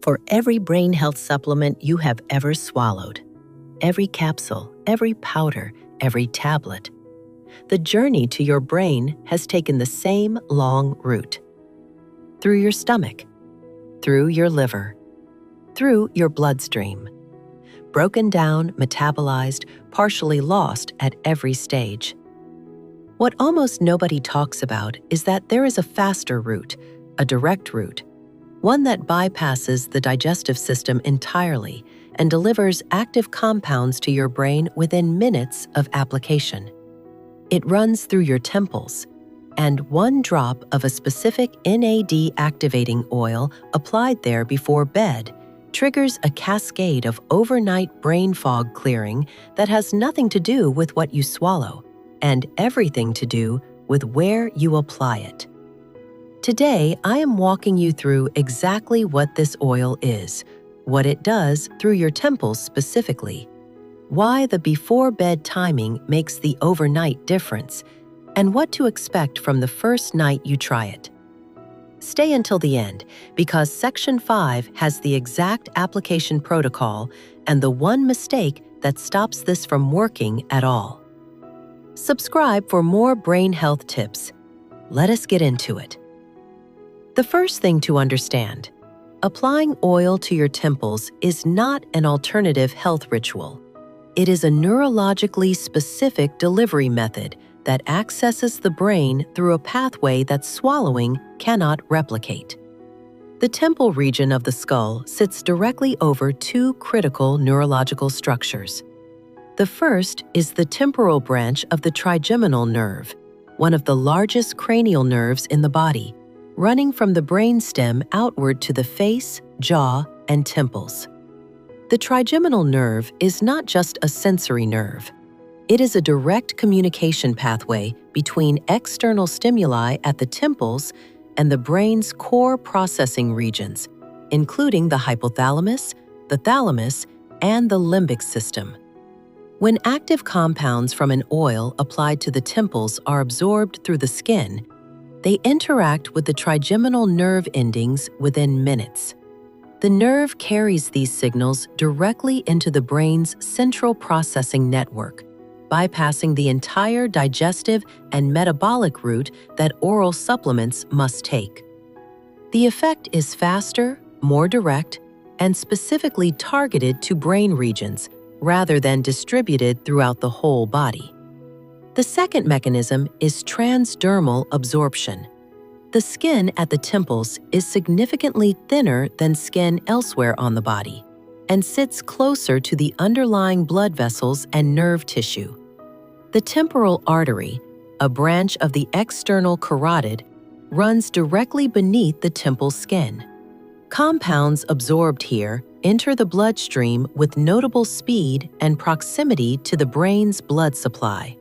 For every brain health supplement you have ever swallowed, every capsule, every powder, every tablet, the journey to your brain has taken the same long route. Through your stomach, through your liver, through your bloodstream. Broken down, metabolized, partially lost at every stage. What almost nobody talks about is that there is a faster route, a direct route, one that bypasses the digestive system entirely and delivers active compounds to your brain within minutes of application. It runs through your temples, and one drop of a specific NAD activating oil applied there before bed triggers a cascade of overnight brain fog clearing that has nothing to do with what you swallow and everything to do with where you apply it. Today, I am walking you through exactly what this oil is, what it does through your temples specifically, why the before-bed timing makes the overnight difference, and what to expect from the first night you try it. Stay until the end, because Section 5 has the exact application protocol and the one mistake that stops this from working at all. Subscribe for more brain health tips. Let us get into it. The first thing to understand, applying oil to your temples is not an alternative health ritual. It is a neurologically specific delivery method that accesses the brain through a pathway that swallowing cannot replicate. The temple region of the skull sits directly over two critical neurological structures. The first is the temporal branch of the trigeminal nerve, one of the largest cranial nerves in the body, running from the brainstem outward to the face, jaw, and temples. The trigeminal nerve is not just a sensory nerve. It is a direct communication pathway between external stimuli at the temples and the brain's core processing regions, including the hypothalamus, the thalamus, and the limbic system. When active compounds from an oil applied to the temples are absorbed through the skin, they interact with the trigeminal nerve endings within minutes. The nerve carries these signals directly into the brain's central processing network, bypassing the entire digestive and metabolic route that oral supplements must take. The effect is faster, more direct, and specifically targeted to brain regions rather than distributed throughout the whole body. The second mechanism is transdermal absorption. The skin at the temples is significantly thinner than skin elsewhere on the body and sits closer to the underlying blood vessels and nerve tissue. The temporal artery, a branch of the external carotid, runs directly beneath the temple skin. Compounds absorbed here enter the bloodstream with notable speed and proximity to the brain's blood supply.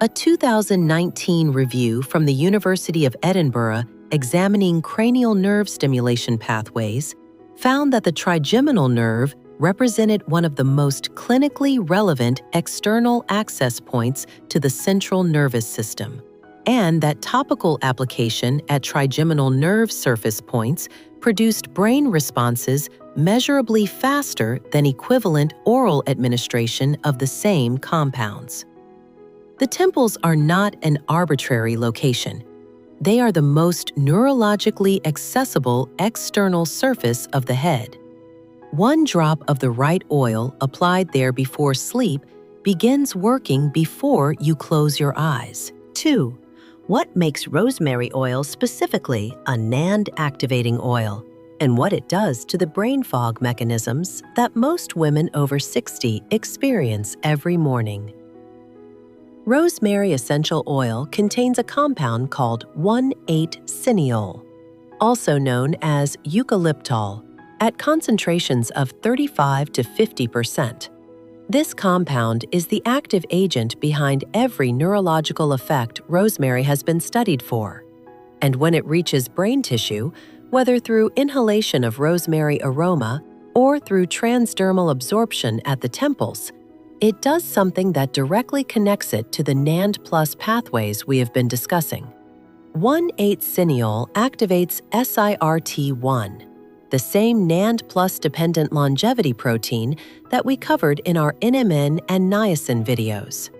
A 2019 review from the University of Edinburgh examining cranial nerve stimulation pathways found that the trigeminal nerve represented one of the most clinically relevant external access points to the central nervous system, and that topical application at trigeminal nerve surface points produced brain responses measurably faster than equivalent oral administration of the same compounds. The temples are not an arbitrary location. They are the most neurologically accessible external surface of the head. One drop of the right oil applied there before sleep begins working before you close your eyes. 2. What makes rosemary oil specifically a NAD activating oil, and what it does to the brain fog mechanisms that most women over 60 experience every morning. Rosemary essential oil contains a compound called 1,8-cineol, also known as eucalyptol, at concentrations of 35 to 50%. This compound is the active agent behind every neurological effect rosemary has been studied for. And when it reaches brain tissue, whether through inhalation of rosemary aroma or through transdermal absorption at the temples, it does something that directly connects it to the NAD+ pathways we have been discussing. 1,8-cineol activates SIRT1. the same NAD plus dependent longevity protein that we covered in our NMN and niacin videos.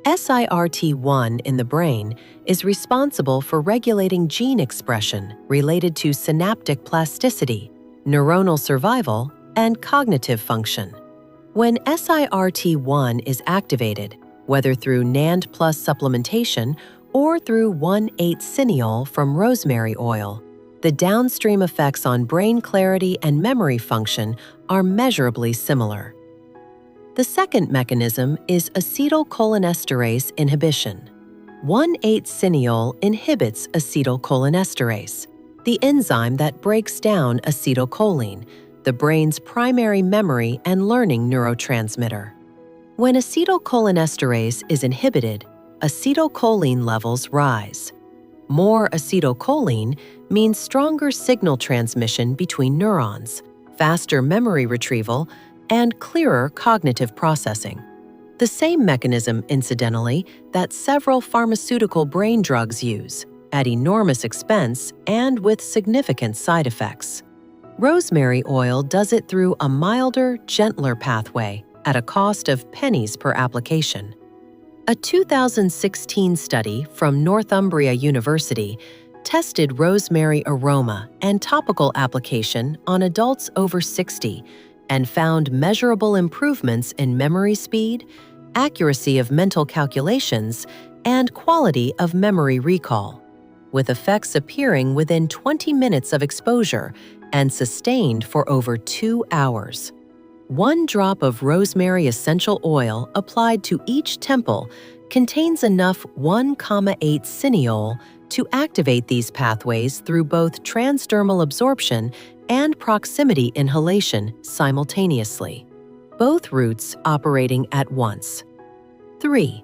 SIRT1 in the brain is responsible for regulating gene expression related to synaptic plasticity, neuronal survival, and cognitive function. When SIRT1 is activated, whether through NAD plus supplementation or through 1,8-cineol from rosemary oil, the downstream effects on brain clarity and memory function are measurably similar. The second mechanism is acetylcholinesterase inhibition. 1,8-cineol inhibits acetylcholinesterase, the enzyme that breaks down acetylcholine, the brain's primary memory and learning neurotransmitter. When acetylcholinesterase is inhibited, acetylcholine levels rise. More acetylcholine means stronger signal transmission between neurons, faster memory retrieval, and clearer cognitive processing. The same mechanism, incidentally, that several pharmaceutical brain drugs use, at enormous expense and with significant side effects. Rosemary oil does it through a milder, gentler pathway at a cost of pennies per application. A 2016 study from Northumbria University tested rosemary aroma and topical application on adults over 60 and found measurable improvements in memory speed, accuracy of mental calculations, and quality of memory recall, with effects appearing within 20 minutes of exposure and sustained for over 2 hours. 1 drop of rosemary essential oil applied to each temple contains enough 1,8-cineol to activate these pathways through both transdermal absorption and proximity inhalation simultaneously, both routes operating at once. 3.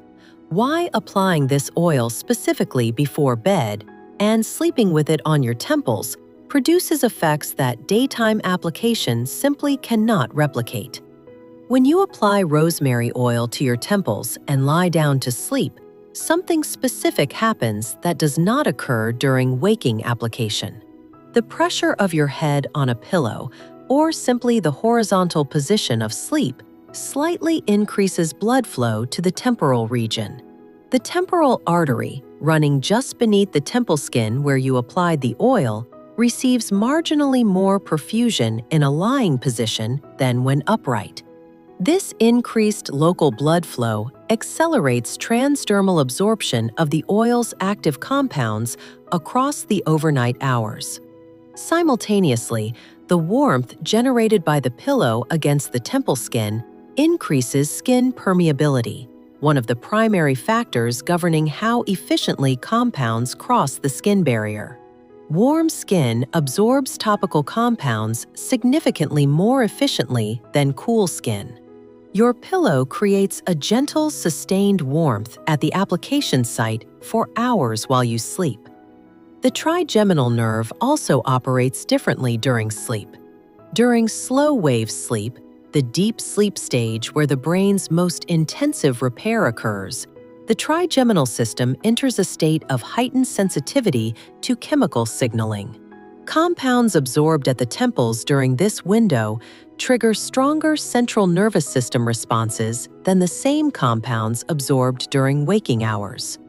Why applying this oil specifically before bed and sleeping with it on your temples produces effects that daytime application simply cannot replicate. When you apply rosemary oil to your temples and lie down to sleep, something specific happens that does not occur during waking application. The pressure of your head on a pillow, or simply the horizontal position of sleep, slightly increases blood flow to the temporal region. The temporal artery, running just beneath the temple skin where you applied the oil, receives marginally more perfusion in a lying position than when upright. This increased local blood flow accelerates transdermal absorption of the oil's active compounds across the overnight hours. Simultaneously, the warmth generated by the pillow against the temple skin increases skin permeability, one of the primary factors governing how efficiently compounds cross the skin barrier. Warm skin absorbs topical compounds significantly more efficiently than cool skin. Your pillow creates a gentle, sustained warmth at the application site for hours while you sleep. The trigeminal nerve also operates differently during sleep. During slow-wave sleep, the deep sleep stage where the brain's most intensive repair occurs, the trigeminal system enters a state of heightened sensitivity to chemical signaling. Compounds absorbed at the temples during this window trigger stronger central nervous system responses than the same compounds absorbed during waking hours.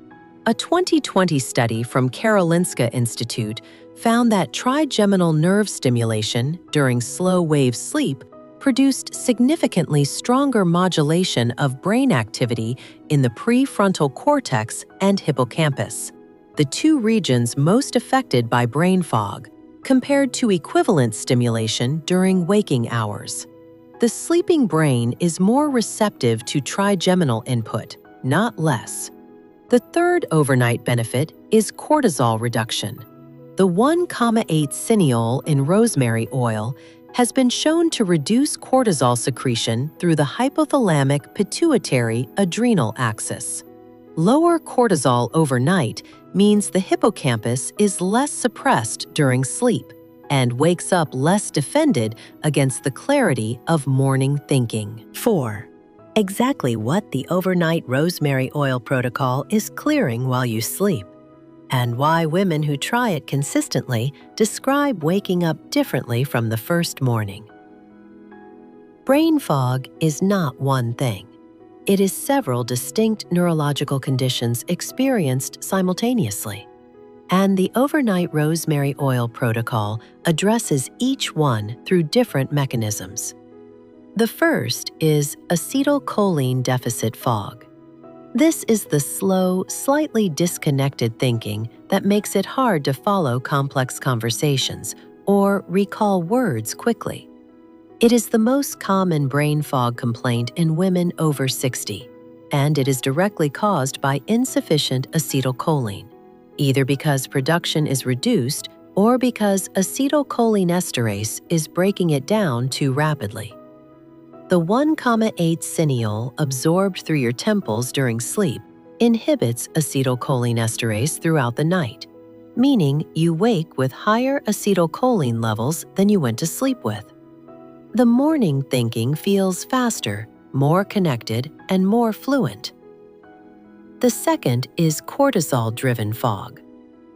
A 2020 study from Karolinska Institute found that trigeminal nerve stimulation during slow-wave sleep produced significantly stronger modulation of brain activity in the prefrontal cortex and hippocampus, the 2 regions most affected by brain fog, compared to equivalent stimulation during waking hours. The sleeping brain is more receptive to trigeminal input, not less. The third overnight benefit is cortisol reduction. The 1,8-cineol in rosemary oil has been shown to reduce cortisol secretion through the hypothalamic pituitary adrenal axis. Lower cortisol overnight means the hippocampus is less suppressed during sleep and wakes up less defended against the clarity of morning thinking. 4. Exactly what the overnight rosemary oil protocol is clearing while you sleep. and why women who try it consistently describe waking up differently from the first morning. Brain fog is not one thing. It is several distinct neurological conditions experienced simultaneously. And the overnight rosemary oil protocol addresses each one through different mechanisms. The first is acetylcholine deficit fog. This is the slow, slightly disconnected thinking that makes it hard to follow complex conversations or recall words quickly. It is the most common brain fog complaint in women over 60, and it is directly caused by insufficient acetylcholine, either because production is reduced or because acetylcholinesterase is breaking it down too rapidly. The 1,8 cineol absorbed through your temples during sleep inhibits acetylcholinesterase throughout the night, meaning you wake with higher acetylcholine levels than you went to sleep with. The morning thinking feels faster, more connected, and more fluent. The second is cortisol-driven fog.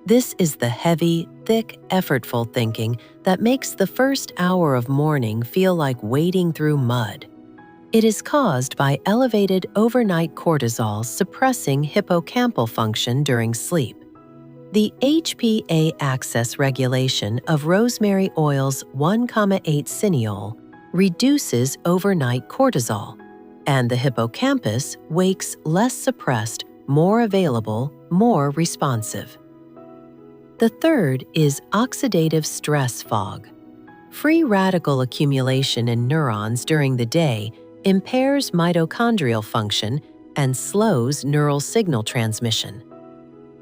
This is the heavy, thick, effortful thinking that makes the first hour of morning feel like wading through mud. It is caused by elevated overnight cortisol suppressing hippocampal function during sleep. The HPA axis regulation of rosemary oil's 1,8 cineol reduces overnight cortisol, and the hippocampus wakes less suppressed, more available, more responsive. The third is oxidative stress fog. Free radical accumulation in neurons during the day impairs mitochondrial function and slows neural signal transmission.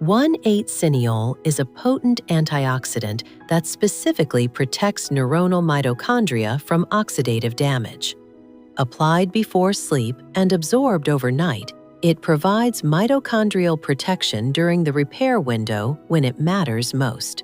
1,8-cineol is a potent antioxidant that specifically protects neuronal mitochondria from oxidative damage. Applied before sleep and absorbed overnight, it provides mitochondrial protection during the repair window when it matters most.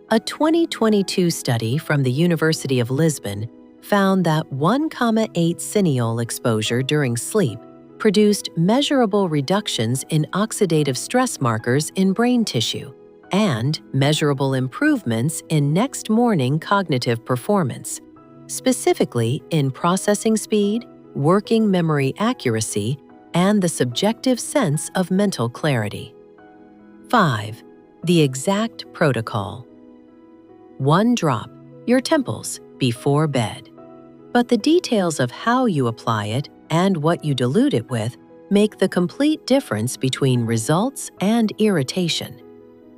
A 2022 study from the University of Lisbon found that 1,8-cineol exposure during sleep produced measurable reductions in oxidative stress markers in brain tissue and measurable improvements in next morning cognitive performance, specifically in processing speed, working memory accuracy, and the subjective sense of mental clarity. 5. The exact protocol. 1 drop, your temples, before bed. But the details of how you apply it and what you dilute it with make the complete difference between results and irritation.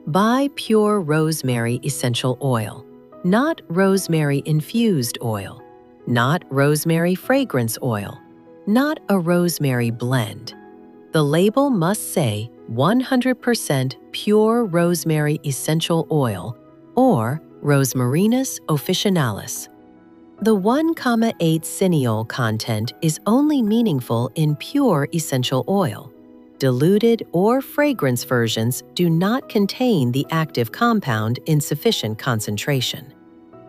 Buy pure rosemary essential oil, not rosemary-infused oil, not rosemary fragrance oil, not a rosemary blend. The label must say 100% pure rosemary essential oil or Rosmarinus officinalis. The 1,8 cineol content is only meaningful in pure essential oil. Diluted or fragrance versions do not contain the active compound in sufficient concentration.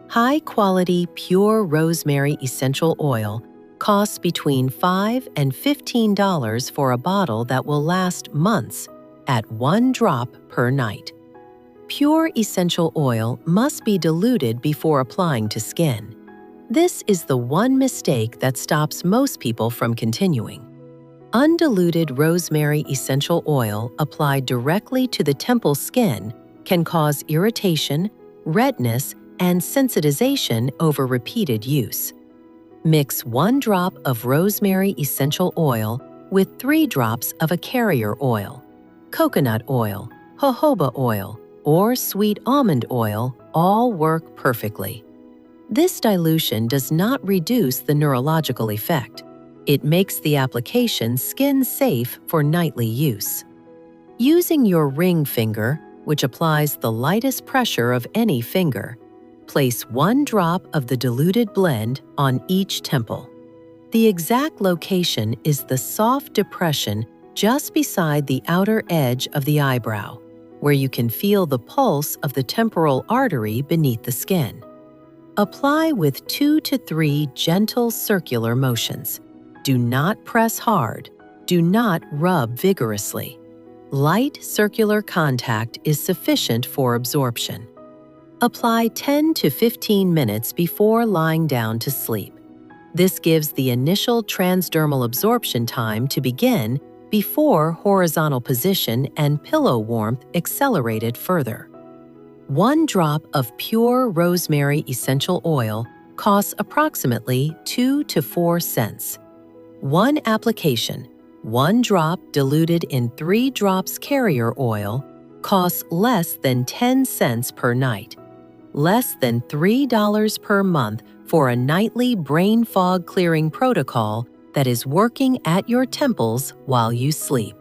High-quality pure rosemary essential oil costs between $5 and $15 for a bottle that will last months at 1 drop per night. Pure essential oil must be diluted before applying to skin. This is the one mistake that stops most people from continuing. Undiluted rosemary essential oil applied directly to the temple skin can cause irritation, redness, and sensitization over repeated use. Mix 1 drop of rosemary essential oil with 3 drops of a carrier oil, coconut oil, jojoba oil, or sweet almond oil all work perfectly. This dilution does not reduce the neurological effect. It makes the application skin-safe for nightly use. Using your ring finger, which applies the lightest pressure of any finger, place 1 drop of the diluted blend on each temple. The exact location is the soft depression just beside the outer edge of the eyebrow, where you can feel the pulse of the temporal artery beneath the skin. Apply with 2 to 3 gentle circular motions. Do not press hard. Do not rub vigorously. Light circular contact is sufficient for absorption. Apply 10 to 15 minutes before lying down to sleep. This gives the initial transdermal absorption time to begin before horizontal position and pillow warmth accelerated further. 1 drop of pure rosemary essential oil costs approximately 2 to 4 cents. 1 application, 1 drop diluted in 3 drops carrier oil, costs less than 10 cents per night. Less than $3 per month for a nightly brain fog clearing protocol that is working at your temples while you sleep.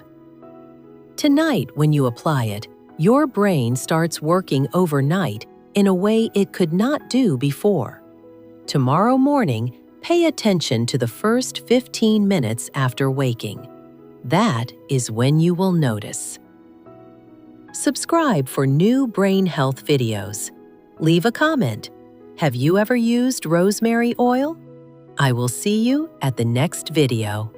Tonight, when you apply it, your brain starts working overnight in a way it could not do before. Tomorrow morning, pay attention to the first 15 minutes after waking. That is when you will notice. Subscribe for new brain health videos. Leave a comment. Have you ever used rosemary oil? I will see you at the next video.